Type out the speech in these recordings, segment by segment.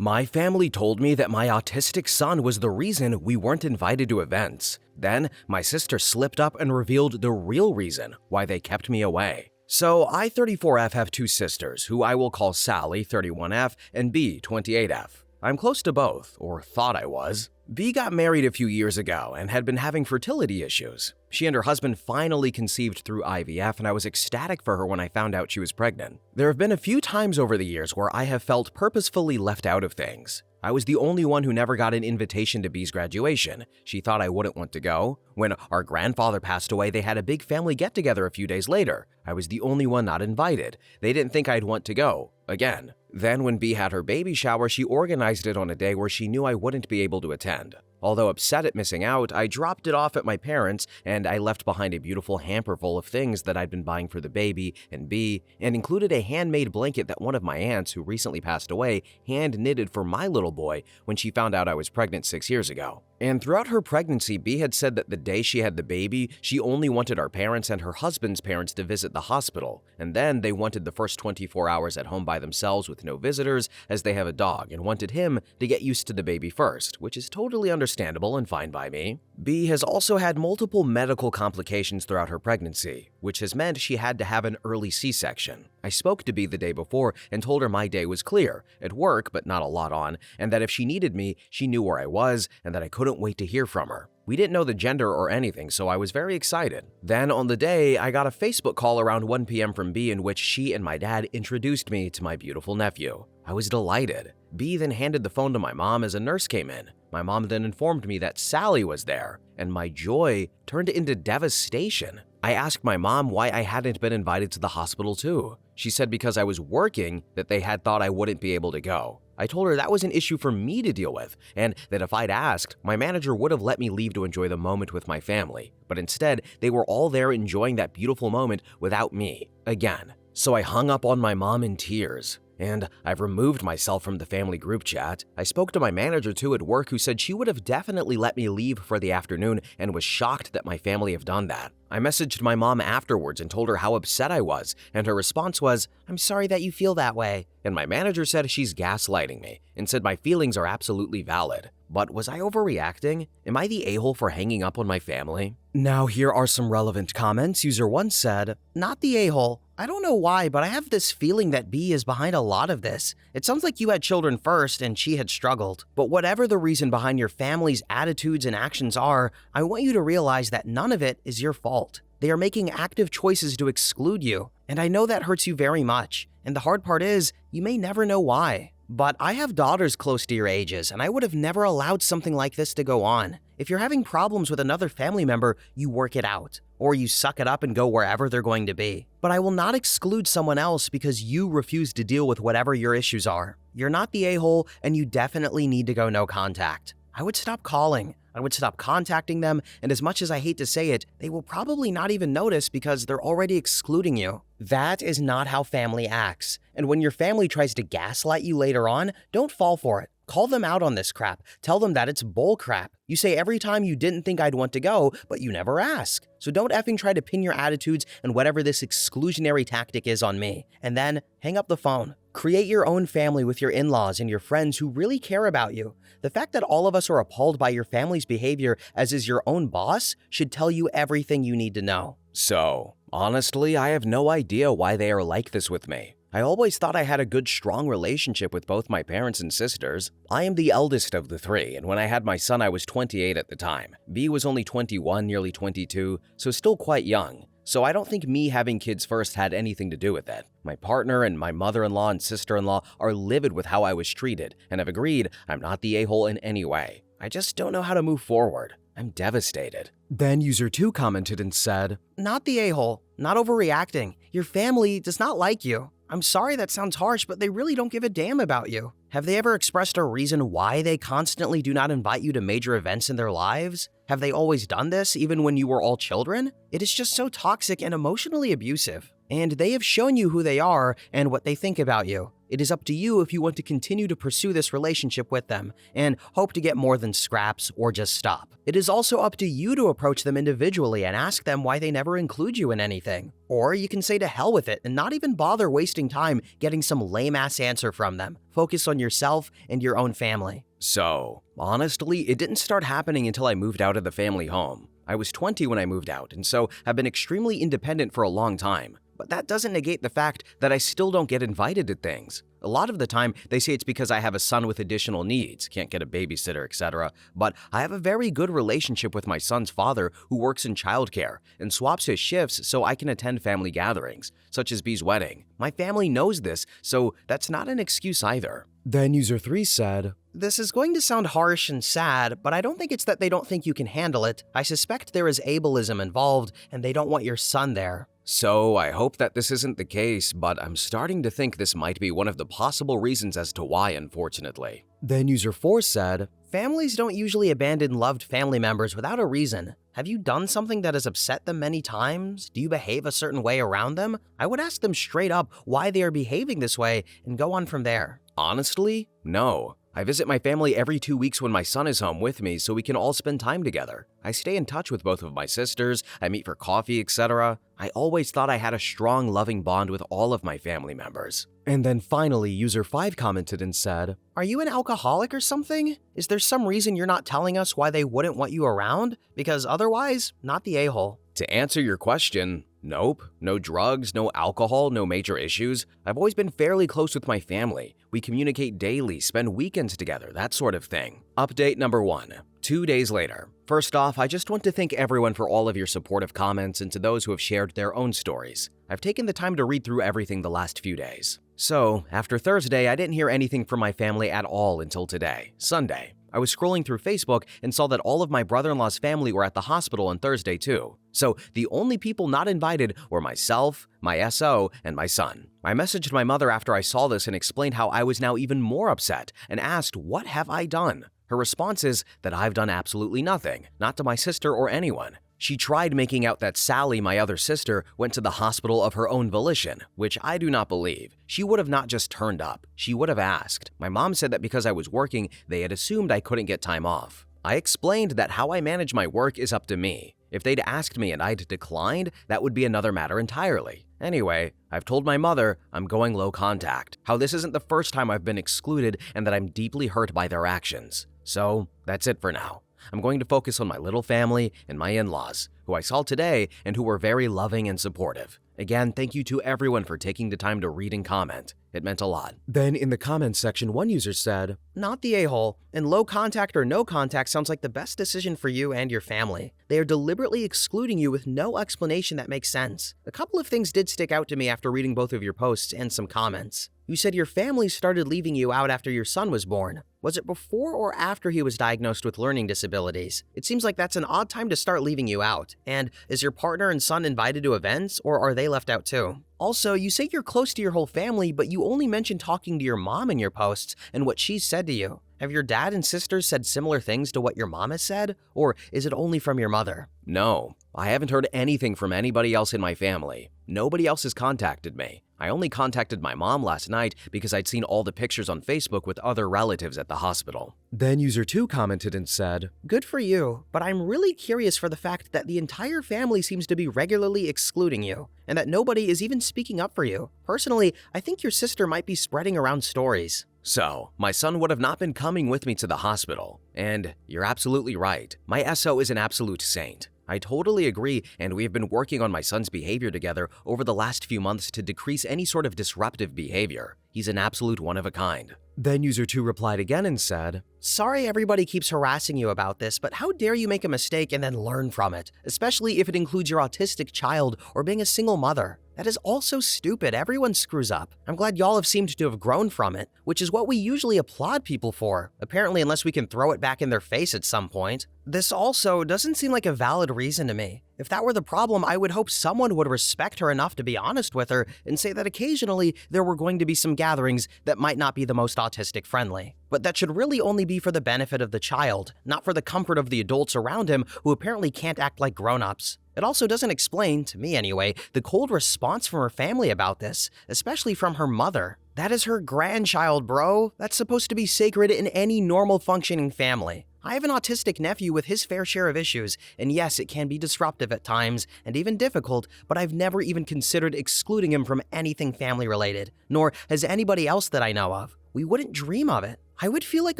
My family told me that my autistic son was the reason we weren't invited to events. Then, my sister slipped up and revealed the real reason why they kept me away. So, I, 34F, have two sisters, who I will call Sally, 31F, and B, 28F. I'm close to both, or thought I was. B got married a few years ago and had been having fertility issues. She and her husband finally conceived through IVF, and I was ecstatic for her when I found out she was pregnant. There have been a few times over the years where I have felt purposefully left out of things. I was the only one who never got an invitation to B's graduation. She thought I wouldn't want to go. When our grandfather passed away, they had a big family get-together a few days later. I was the only one not invited. They didn't think I'd want to go, again. Then when B had her baby shower, she organized it on a day where she knew I wouldn't be able to attend. Although upset at missing out, I dropped it off at my parents' and I left behind a beautiful hamper full of things that I'd been buying for the baby and B, and included a handmade blanket that one of my aunts, who recently passed away, hand-knitted for my little boy when she found out I was pregnant 6 years ago. And throughout her pregnancy, B had said that the day she had the baby, she only wanted our parents and her husband's parents to visit the hospital, and then they wanted the first 24 hours at home by themselves with no visitors, as they have a dog, and wanted him to get used to the baby first, which is totally understandable and fine by me. B has also had multiple medical complications throughout her pregnancy, which has meant she had to have an early C-section. I spoke to B the day before and told her my day was clear, at work but not a lot on, and that if she needed me, she knew where I was, and that I couldn't wait to hear from her. We didn't know the gender or anything, so I was very excited. Then on the day, I got a Facebook call around 1 p.m. from B in which she and my dad introduced me to my beautiful nephew. I was delighted. B then handed the phone to my mom as a nurse came in. My mom then informed me that Sally was there, and my joy turned into devastation. I asked my mom why I hadn't been invited to the hospital too. She said because I was working that they had thought I wouldn't be able to go. I told her that was an issue for me to deal with, and that if I'd asked, my manager would have let me leave to enjoy the moment with my family. But instead, they were all there enjoying that beautiful moment without me, again. So I hung up on my mom in tears. And I've removed myself from the family group chat. I spoke to my manager too at work, who said she would have definitely let me leave for the afternoon and was shocked that my family have done that. I messaged my mom afterwards and told her how upset I was, and her response was, "I'm sorry that you feel that way." And my manager said she's gaslighting me and said my feelings are absolutely valid. But was I overreacting? Am I the a-hole for hanging up on my family? Now here are some relevant comments. User 1 said, "Not the a-hole. I don't know why, but I have this feeling that B is behind a lot of this. It sounds like you had children first and she had struggled. But whatever the reason behind your family's attitudes and actions are, I want you to realize that none of it is your fault. They are making active choices to exclude you, and I know that hurts you very much. And the hard part is, you may never know why. But I have daughters close to your ages, and I would have never allowed something like this to go on. If you're having problems with another family member, you work it out, or you suck it up and go wherever they're going to be. But I will not exclude someone else because you refuse to deal with whatever your issues are. You're not the a-hole, and you definitely need to go no contact. I would stop calling. I would stop contacting them, and as much as I hate to say it, they will probably not even notice because they're already excluding you. That is not how family acts. And when your family tries to gaslight you later on, don't fall for it. Call them out on this crap. Tell them that it's bull crap. You say every time you didn't think I'd want to go, but you never ask. So don't effing try to pin your attitudes and whatever this exclusionary tactic is on me. And then hang up the phone. Create your own family with your in-laws and your friends who really care about you. The fact that all of us are appalled by your family's behavior, as is your own boss, should tell you everything you need to know. So, honestly, I have no idea why they are like this with me. I always thought I had a good, strong relationship with both my parents and sisters. I am the eldest of the three, and when I had my son, I was 28 at the time. B was only 21, nearly 22, so still quite young. So I don't think me having kids first had anything to do with it. My partner and my mother-in-law and sister-in-law are livid with how I was treated and have agreed I'm not the a-hole in any way. I just don't know how to move forward. I'm devastated. Then user 2 commented and said, "Not the a-hole, not overreacting. Your family does not like you. I'm sorry that sounds harsh, but they really don't give a damn about you. Have they ever expressed a reason why they constantly do not invite you to major events in their lives? Have they always done this, even when you were all children? It is just so toxic and emotionally abusive. And they have shown you who they are and what they think about you. It is up to you if you want to continue to pursue this relationship with them and hope to get more than scraps or just stop. It is also up to you to approach them individually and ask them why they never include you in anything. Or you can say to hell with it and not even bother wasting time getting some lame-ass answer from them. Focus on yourself and your own family. So, honestly, it didn't start happening until I moved out of the family home. I was 20 when I moved out, and so have been extremely independent for a long time. But that doesn't negate the fact that I still don't get invited to things. A lot of the time, they say it's because I have a son with additional needs, can't get a babysitter, etc. But I have a very good relationship with my son's father who works in childcare and swaps his shifts so I can attend family gatherings, such as B's wedding. My family knows this, so that's not an excuse either. Then user 3 said, "This is going to sound harsh and sad, but I don't think it's that they don't think you can handle it. I suspect there is ableism involved, and they don't want your son there." So, I hope that this isn't the case, but I'm starting to think this might be one of the possible reasons as to why, unfortunately. Then user 4 said, "Families don't usually abandon loved family members without a reason. Have you done something that has upset them many times? Do you behave a certain way around them? I would ask them straight up why they are behaving this way and go on from there." Honestly, no. I visit my family every 2 weeks when my son is home with me so we can all spend time together. I stay in touch with both of my sisters, I meet for coffee, etc. I always thought I had a strong, loving bond with all of my family members. And then finally, user 5 commented and said, "Are you an alcoholic or something? Is there some reason you're not telling us why they wouldn't want you around? Because otherwise, not the a-hole." To answer your question, nope. No drugs, no alcohol, no major issues. I've always been fairly close with my family. We communicate daily, spend weekends together, that sort of thing. Update number 1. 2 days later. First off, I just want to thank everyone for all of your supportive comments and to those who have shared their own stories. I've taken the time to read through everything the last few days. So, after Thursday, I didn't hear anything from my family at all until today, Sunday. I was scrolling through Facebook and saw that all of my brother-in-law's family were at the hospital on Thursday too. So the only people not invited were myself, my SO, and my son. I messaged my mother after I saw this and explained how I was now even more upset and asked, "What have I done?" Her response is that I've done absolutely nothing, not to my sister or anyone. She tried making out that Sally, my other sister, went to the hospital of her own volition, which I do not believe. She would have not just turned up, she would have asked. My mom said that because I was working, they had assumed I couldn't get time off. I explained that how I manage my work is up to me. If they'd asked me and I'd declined, that would be another matter entirely. Anyway, I've told my mother I'm going low contact, how this isn't the first time I've been excluded and that I'm deeply hurt by their actions. So, that's it for now. I'm going to focus on my little family and my in-laws, who I saw today and who were very loving and supportive. Again, thank you to everyone for taking the time to read and comment. It meant a lot. Then in the comments section, one user said, "Not the a-hole, and low contact or no contact sounds like the best decision for you and your family. They are deliberately excluding you with no explanation that makes sense. A couple of things did stick out to me after reading both of your posts and some comments. You said your family started leaving you out after your son was born. Was it before or after he was diagnosed with learning disabilities? It seems like that's an odd time to start leaving you out. And is your partner and son invited to events, or are they left out too? Also, you say you're close to your whole family, but you only mention talking to your mom in your posts and what she's said to you. Have your dad and sisters said similar things to what your mom has said, or is it only from your mother?" No, I haven't heard anything from anybody else in my family. Nobody else has contacted me. I only contacted my mom last night because I'd seen all the pictures on Facebook with other relatives at the hospital. Then user 2 commented and said, "Good for you, but I'm really curious for the fact that the entire family seems to be regularly excluding you, and that nobody is even speaking up for you. Personally, I think your sister might be spreading around stories." So, my son would have not been coming with me to the hospital. And you're absolutely right. My SO is an absolute saint. I totally agree, and we have been working on my son's behavior together over the last few months to decrease any sort of disruptive behavior. He's an absolute one of a kind. Then user 2 replied again and said, "Sorry everybody keeps harassing you about this, but how dare you make a mistake and then learn from it, especially if it includes your autistic child or being a single mother. That is all so stupid. Everyone screws up. I'm glad y'all have seemed to have grown from it, which is what we usually applaud people for, apparently unless we can throw it back in their face at some point. This also doesn't seem like a valid reason to me. If that were the problem, I would hope someone would respect her enough to be honest with her and say that occasionally there were going to be some gatherings that might not be the most autistic friendly. But that should really only be for the benefit of the child, not for the comfort of the adults around him who apparently can't act like grown-ups. It also doesn't explain, to me anyway, the cold response from her family about this, especially from her mother. That is her grandchild, bro. That's supposed to be sacred in any normal functioning family. I have an autistic nephew with his fair share of issues, and yes, it can be disruptive at times and even difficult, but I've never even considered excluding him from anything family related, nor has anybody else that I know of. We wouldn't dream of it. I would feel like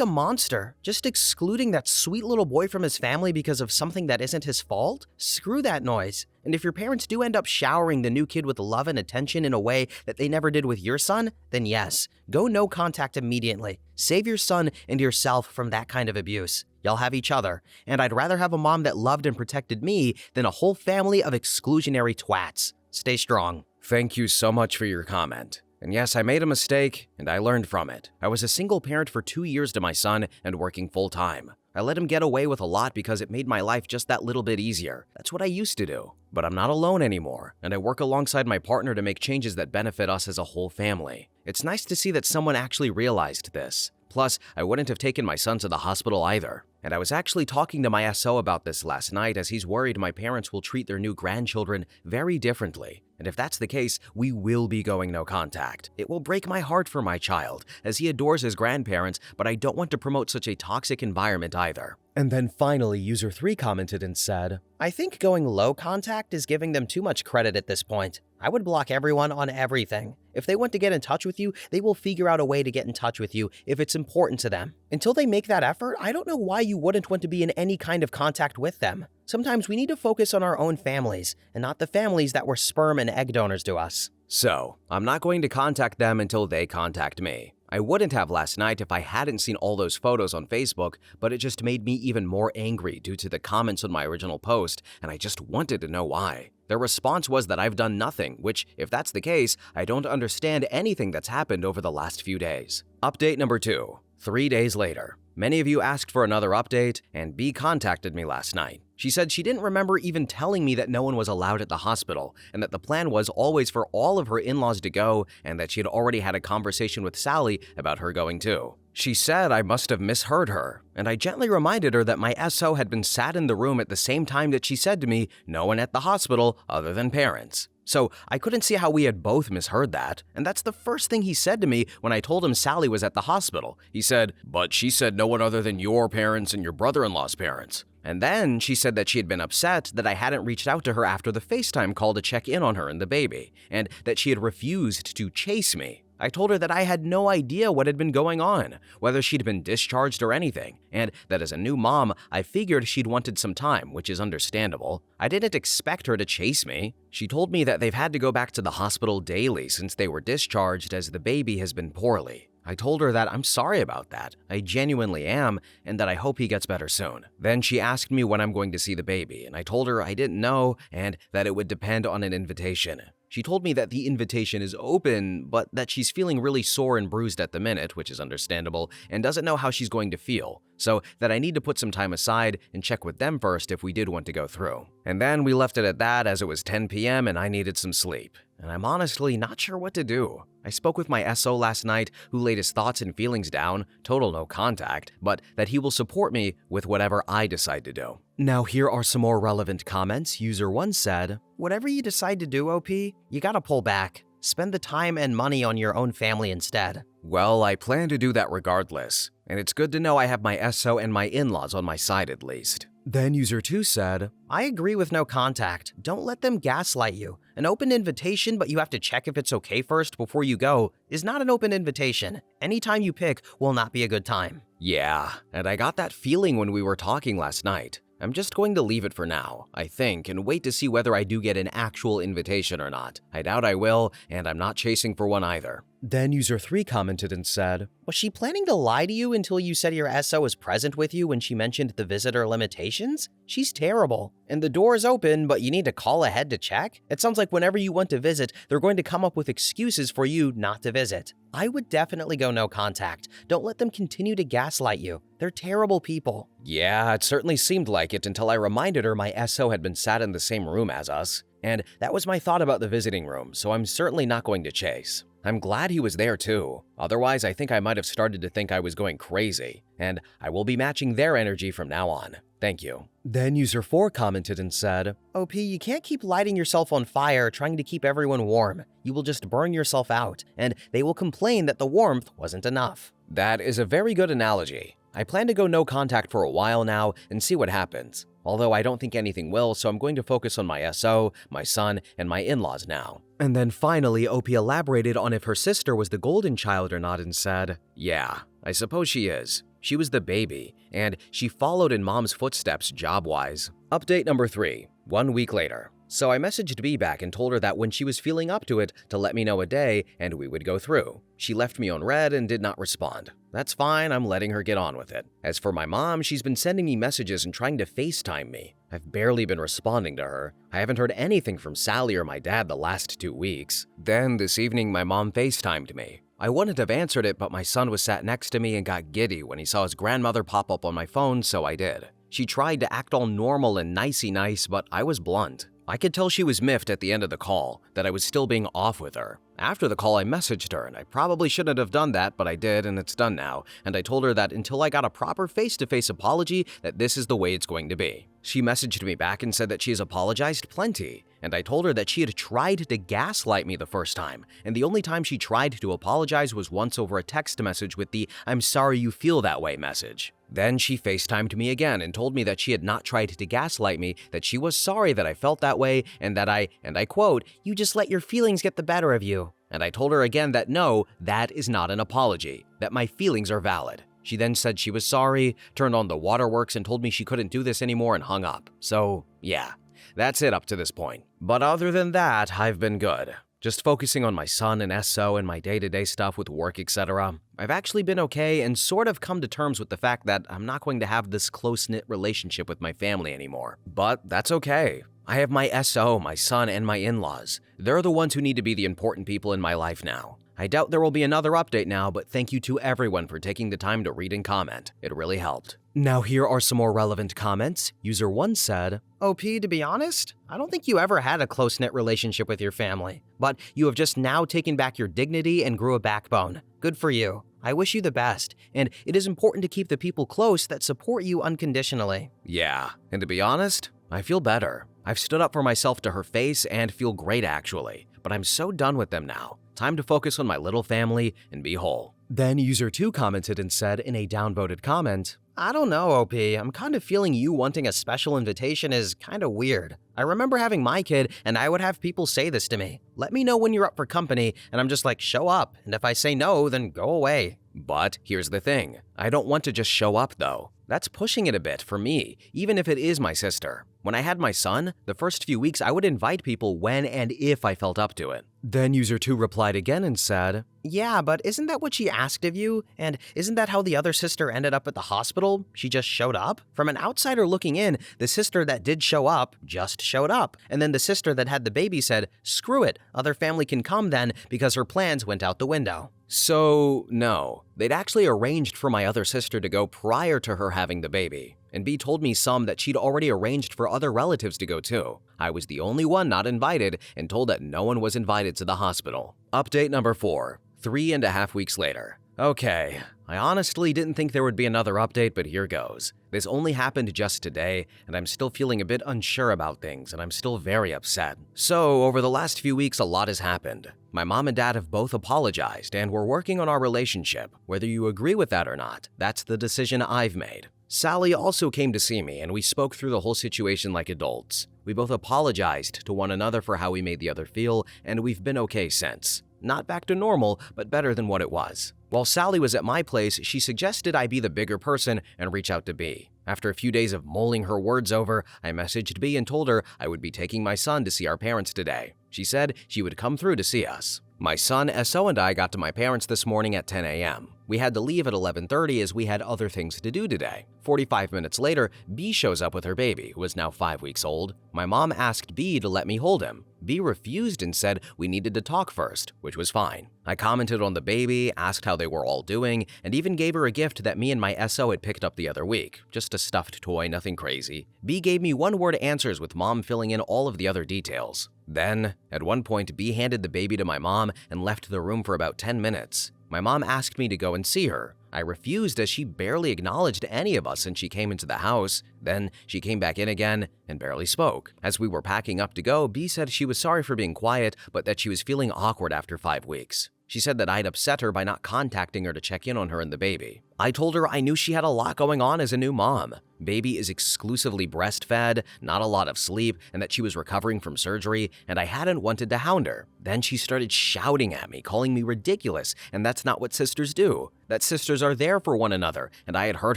a monster, just excluding that sweet little boy from his family because of something that isn't his fault? Screw that noise. And if your parents do end up showering the new kid with love and attention in a way that they never did with your son, then yes, go no contact immediately. Save your son and yourself from that kind of abuse. Y'all have each other, and I'd rather have a mom that loved and protected me than a whole family of exclusionary twats. Stay strong. Thank you so much for your comment. And yes, I made a mistake, and I learned from it. I was a single parent for 2 years to my son and working full-time. I let him get away with a lot because it made my life just that little bit easier. That's what I used to do. But I'm not alone anymore, and I work alongside my partner to make changes that benefit us as a whole family. It's nice to see that someone actually realized this. Plus, I wouldn't have taken my son to the hospital either. And I was actually talking to my SO about this last night as he's worried my parents will treat their new grandchildren very differently. And if that's the case, we will be going no contact. It will break my heart for my child, as he adores his grandparents, but I don't want to promote such a toxic environment either. And then finally, user 3 commented and said, I think going low contact is giving them too much credit at this point. I would block everyone on everything. If they want to get in touch with you, they will figure out a way to get in touch with you if it's important to them. Until they make that effort, I don't know why you wouldn't want to be in any kind of contact with them. Sometimes we need to focus on our own families, and not the families that were sperm and egg donors to us. So, I'm not going to contact them until they contact me. I wouldn't have last night if I hadn't seen all those photos on Facebook, but it just made me even more angry due to the comments on my original post, and I just wanted to know why. Their response was that I've done nothing, which, if that's the case, I don't understand anything that's happened over the last few days. Update number 2. 3 days later. Many of you asked for another update, and B contacted me last night. She said she didn't remember even telling me that no one was allowed at the hospital, and that the plan was always for all of her in-laws to go, and that she had already had a conversation with Sally about her going too. She said I must have misheard her, and I gently reminded her that my SO had been sat in the room at the same time that she said to me, no one at the hospital other than parents. So I couldn't see how we had both misheard that, and that's the first thing he said to me when I told him Sally was at the hospital. He said, but she said no one other than your parents and your brother-in-law's parents. And then she said that she had been upset that I hadn't reached out to her after the FaceTime call to check in on her and the baby, and that she had refused to chase me. I told her that I had no idea what had been going on, whether she'd been discharged or anything, and that as a new mom, I figured she'd wanted some time, which is understandable. I didn't expect her to chase me. She told me that they've had to go back to the hospital daily since they were discharged as the baby has been poorly. I told her that I'm sorry about that, I genuinely am, and that I hope he gets better soon. Then she asked me when I'm going to see the baby, and I told her I didn't know and that it would depend on an invitation. She told me that the invitation is open, but that she's feeling really sore and bruised at the minute, which is understandable, and doesn't know how she's going to feel, so that I need to put some time aside and check with them first if we did want to go through. And then we left it at that as it was 10 p.m. and I needed some sleep. And I'm honestly not sure what to do. I spoke with my SO last night who laid his thoughts and feelings down, total no contact, but that he will support me with whatever I decide to do. Now here are some more relevant comments. User 1 said, whatever you decide to do, OP, you gotta pull back. Spend the time and money on your own family instead. Well, I plan to do that regardless, and it's good to know I have my SO and my in-laws on my side at least. Then user 2 said, I agree with no contact. Don't let them gaslight you. An open invitation, but you have to check if it's okay first before you go, is not an open invitation. Any time you pick will not be a good time. Yeah, and I got that feeling when we were talking last night. I'm just going to leave it for now, I think, and wait to see whether I do get an actual invitation or not. I doubt I will, and I'm not chasing for one either. Then user 3 commented and said, was she planning to lie to you until you said your SO was present with you when she mentioned the visitor limitations? She's terrible. And the door is open, but you need to call ahead to check? It sounds like whenever you want to visit, they're going to come up with excuses for you not to visit. I would definitely go no contact. Don't let them continue to gaslight you. They're terrible people. Yeah, it certainly seemed like it until I reminded her my SO had been sat in the same room as us. And that was my thought about the visiting room, so I'm certainly not going to chase. I'm glad he was there too. Otherwise, I think I might have started to think I was going crazy, and I will be matching their energy from now on. Thank you. Then user 4 commented and said, OP, you can't keep lighting yourself on fire trying to keep everyone warm. You will just burn yourself out, and they will complain that the warmth wasn't enough. That is a very good analogy. I plan to go no contact for a while now and see what happens. Although I don't think anything will, so I'm going to focus on my SO, my son, and my in-laws now. And then finally, OP elaborated on if her sister was the golden child or not and said, yeah, I suppose she is. She was the baby, and she followed in mom's footsteps job-wise. Update number 3, 1 week later. So I messaged B back and told her that when she was feeling up to it to let me know a day and we would go through. She left me on red and did not respond. That's fine, I'm letting her get on with it. As for my mom, she's been sending me messages and trying to FaceTime me. I've barely been responding to her. I haven't heard anything from Sally or my dad the last 2 weeks. Then this evening my mom FaceTimed me. I wouldn't have answered it, but my son was sat next to me and got giddy when he saw his grandmother pop up on my phone, so I did. She tried to act all normal and nicey nice, but I was blunt. I could tell she was miffed at the end of the call, that I was still being off with her. After the call, I messaged her, and I probably shouldn't have done that, but I did, and it's done now, and I told her that until I got a proper face-to-face apology, that this is the way it's going to be. She messaged me back and said that she has apologized plenty, and I told her that she had tried to gaslight me the first time, and the only time she tried to apologize was once over a text message with the "I'm sorry you feel that way" message. Then she FaceTimed me again and told me that she had not tried to gaslight me, that she was sorry that I felt that way, and that and I quote, "you just let your feelings get the better of you." And I told her again that no, that is not an apology, that my feelings are valid. She then said she was sorry, turned on the waterworks and told me she couldn't do this anymore and hung up. So, yeah, that's it up to this point. But other than that, I've been good. Just focusing on my son and SO and my day-to-day stuff with work, etc. I've actually been okay and sort of come to terms with the fact that I'm not going to have this close-knit relationship with my family anymore. But that's okay. I have my SO, my son, and my in-laws. They're the ones who need to be the important people in my life now. I doubt there will be another update now, but thank you to everyone for taking the time to read and comment. It really helped. Now here are some more relevant comments. User 1 said, OP, to be honest, I don't think you ever had a close-knit relationship with your family, but you have just now taken back your dignity and grew a backbone. Good for you. I wish you the best, and it is important to keep the people close that support you unconditionally. Yeah, and to be honest, I feel better. I've stood up for myself to her face and feel great actually, but I'm so done with them now. Time to focus on my little family and be whole. Then user 2 commented and said in a downvoted comment, I don't know, OP. I'm kind of feeling you wanting a special invitation is kind of weird. I remember having my kid and I would have people say this to me. Let me know when you're up for company, and I'm just like, show up. And if I say no, then go away. But here's the thing. I don't want to just show up though. That's pushing it a bit for me, even if it is my sister. When I had my son, the first few weeks I would invite people when and if I felt up to it. Then user 2 replied again and said, yeah, but isn't that what she asked of you? And isn't that how the other sister ended up at the hospital? She just showed up? From an outsider looking in, the sister that did show up just showed up. And then the sister that had the baby said, screw it, other family can come then because her plans went out the window. So, no, they'd actually arranged for my other sister to go prior to her having the baby. And B told me some that she'd already arranged for other relatives to go too. I was the only one not invited and told that no one was invited to the hospital. Update number 4, 3.5 weeks later. Okay, I honestly didn't think there would be another update, but here goes. This only happened just today, and I'm still feeling a bit unsure about things, and I'm still very upset. So, over the last few weeks, a lot has happened. My mom and dad have both apologized, and we're working on our relationship. Whether you agree with that or not, that's the decision I've made. Sally also came to see me, and we spoke through the whole situation like adults. We both apologized to one another for how we made the other feel, and we've been okay since. Not back to normal, but better than what it was. While Sally was at my place, she suggested I be the bigger person and reach out to B. After a few days of mulling her words over, I messaged B and told her I would be taking my son to see our parents today. She said she would come through to see us. My son, SO, and I got to my parents this morning at 10 a.m. We had to leave at 11:30 as we had other things to do today. 45 minutes later, B shows up with her baby, who is now 5 weeks old. My mom asked B to let me hold him. B refused and said we needed to talk first, which was fine. I commented on the baby, asked how they were all doing, and even gave her a gift that me and my SO had picked up the other week. Just a stuffed toy, nothing crazy. B gave me one-word answers with mom filling in all of the other details. Then, at one point, B handed the baby to my mom mom and left the room for about 10 minutes. My mom asked me to go and see her. I refused as she barely acknowledged any of us since she came into the house. Then she came back in again and barely spoke. As we were packing up to go, B said she was sorry for being quiet, but that she was feeling awkward after 5 weeks. She said that I'd upset her by not contacting her to check in on her and the baby. I told her I knew she had a lot going on as a new mom. Baby is exclusively breastfed, not a lot of sleep, and that she was recovering from surgery, and I hadn't wanted to hound her. Then she started shouting at me, calling me ridiculous, and that's not what sisters do. That sisters are there for one another, and I had hurt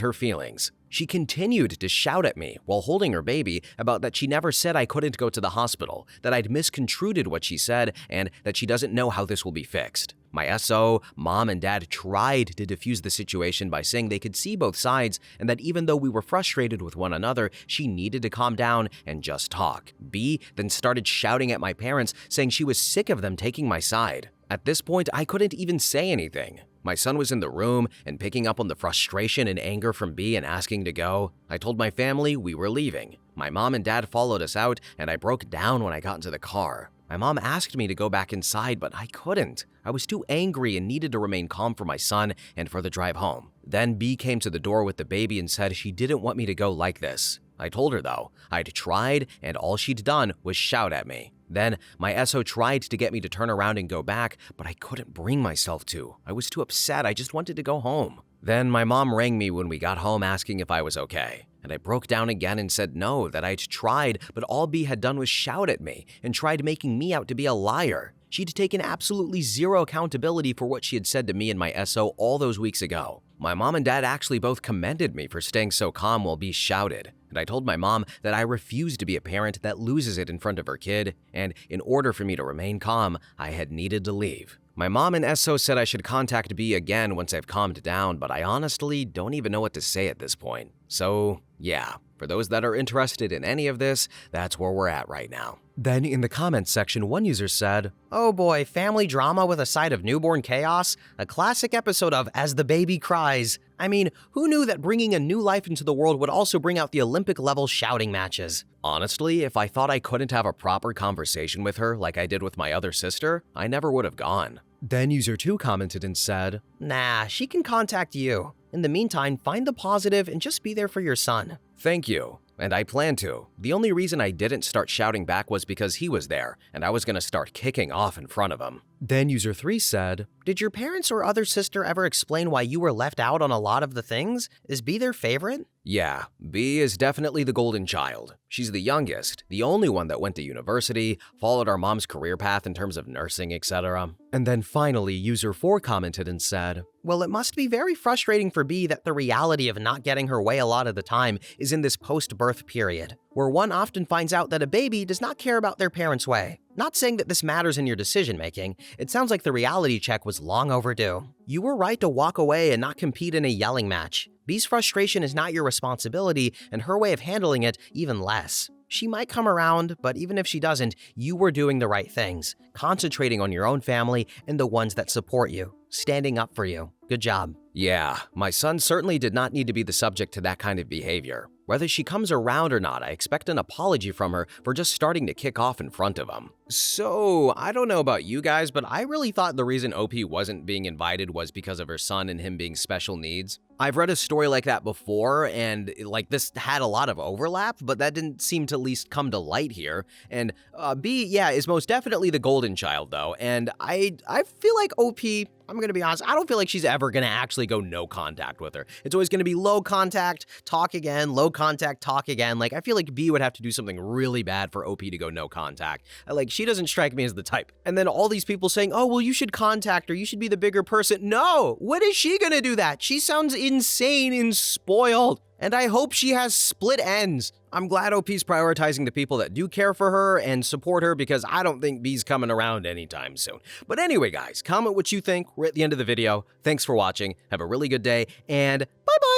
her feelings. She continued to shout at me while holding her baby about that she never said I couldn't go to the hospital, that I'd misconstrued what she said, and that she doesn't know how this will be fixed. My SO, mom, and dad tried to defuse the situation by saying they could see both sides and that even though we were frustrated with one another, she needed to calm down and just talk. B then started shouting at my parents, saying she was sick of them taking my side. At this point, I couldn't even say anything. My son was in the room and picking up on the frustration and anger from B and asking to go. I told my family we were leaving. My mom and dad followed us out, and I broke down when I got into the car. My mom asked me to go back inside, but I couldn't. I was too angry and needed to remain calm for my son and for the drive home. Then B came to the door with the baby and said she didn't want me to go like this. I told her, though, I'd tried and all she'd done was shout at me. Then my SO tried to get me to turn around and go back, but I couldn't bring myself to. I was too upset. I just wanted to go home. Then my mom rang me when we got home asking if I was okay. And I broke down again and said no, that I'd tried, but all B had done was shout at me and tried making me out to be a liar. She'd taken absolutely zero accountability for what she had said to me and my SO all those weeks ago. My mom and dad actually both commended me for staying so calm while B shouted. And I told my mom that I refused to be a parent that loses it in front of her kid, and in order for me to remain calm, I had needed to leave. My mom and SO said I should contact B again once I've calmed down, but I honestly don't even know what to say at this point. So, yeah, for those that are interested in any of this, that's where we're at right now. Then in the comments section, one user said, "Oh boy, family drama with a side of newborn chaos? A classic episode of As the Baby Cries. I mean, who knew that bringing a new life into the world would also bring out the Olympic-level shouting matches?" Honestly, if I thought I couldn't have a proper conversation with her like I did with my other sister, I never would have gone. Then user 2 commented and said, "Nah, she can contact you. In the meantime, find the positive and just be there for your son." Thank you. And I plan to. The only reason I didn't start shouting back was because he was there, and I was gonna start kicking off in front of him. Then user 3 said, "Did your parents or other sister ever explain why you were left out on a lot of the things? Is B their favorite?" Yeah, B is definitely the golden child. She's the youngest, the only one that went to university, followed our mom's career path in terms of nursing, etc. And then finally, user 4 commented and said, "Well, it must be very frustrating for B that the reality of not getting her way a lot of the time is in this post-birth period, where one often finds out that a baby does not care about their parents' way. Not saying that this matters in your decision-making, it sounds like the reality check was long overdue. You were right to walk away and not compete in a yelling match. B's frustration is not your responsibility, and her way of handling it even less. She might come around, but even if she doesn't, you were doing the right things, concentrating on your own family and the ones that support you, standing up for you. Good job." Yeah, my son certainly did not need to be the subject to that kind of behavior. Whether she comes around or not, I expect an apology from her for just starting to kick off in front of him. So, I don't know about you guys, but I really thought the reason OP wasn't being invited was because of her son and him being special needs. I've read a story like that before, and this had a lot of overlap, but that didn't seem to at least come to light here. And B, yeah, is most definitely the golden child, though, and I feel like OP, I'm gonna be honest, I don't feel like she's ever gonna actually go no contact with her. It's always gonna be low contact, talk again, low contact, talk again. I feel like B would have to do something really bad for OP to go no contact. She doesn't strike me as the type. And then all these people saying, "Oh, well, you should contact her, you should be the bigger person." No, when is she gonna do that? She sounds insane and spoiled. And I hope she has split ends. I'm glad OP's prioritizing the people that do care for her and support her, because I don't think B's coming around anytime soon. But anyway, guys, comment what you think. We're at the end of the video. Thanks for watching. Have a really good day, and bye-bye.